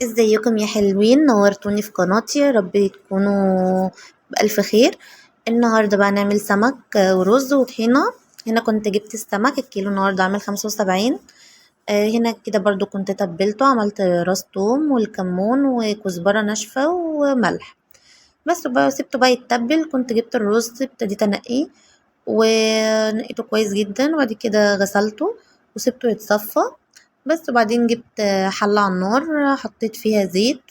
ازيكم يا حلوين، نورتوني في قناتي. يا رب تكونوا بألف خير. النهاردة بقى نعمل سمك ورز وطحينة. هنا كنت جبت السمك الكيلو النهاردة عامل 75. هنا كده برضو كنت تبلته، عملت راس توم والكمون وكزبرة ناشفة وملح بس بقى، سبته بقى يتبل. كنت جبت الرز ابتديت انقيه ونقيته كويس جدا، وبعد كده غسلته وسبته يتصفى بس. وبعدين جبت حلة على النار، حطيت فيها زيت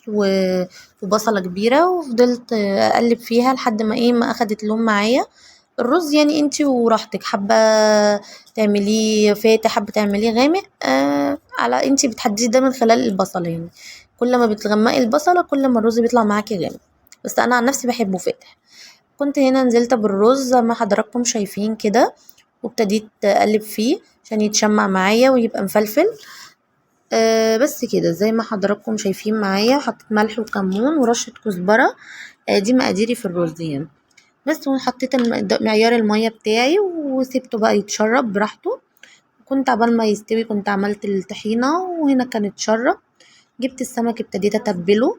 وبصلة كبيرة، وفضلت اقلب فيها لحد ما ما اخدت لون معايا. الرز يعني انتي وراحتك، حابة تعمليه فاتح حابة تعمليه غامق، على انتي بتحددي ده من خلال البصلة يعني. كل ما بتغمقي البصلة كل ما الرز بيطلع معاكي غامق، بس انا عن نفسي بحبه فاتح. كنت هنا نزلت بالرز زي ما حضراتكم شايفين كده، وابتديت اقلب فيه عشان يتشمع معايا ويبقى مفلفل. بس كده زي ما حضراتكم شايفين معايا، حطيت ملح وكمون ورشة كزبرة. دي مقاديري في الرز يعني. بس وحطيت معيار المية بتاعي وسيبته بقى يتشرب براحته. كنت عبال ما يستوي كنت عملت الطحينة، وهنا كان اتشرب. جبت السمك ابتديت اتبله.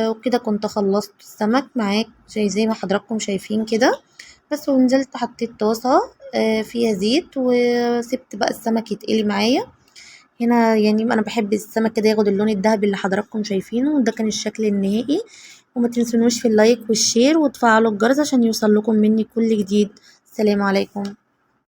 وكده كنت خلصت السمك معاك زي ما حضراتكم شايفين كده بس. ونزلت حطيت طاسة فيها زيت، وسبت بقى السمك يتقلي معايا. هنا يعني انا بحب السمك كده ياخد اللون الذهبي اللي حضراتكم شايفينه، وده كان الشكل النهائي. وما تنسونوش في اللايك والشير وتفعلوا الجرس عشان يوصل لكم مني كل جديد. السلام عليكم.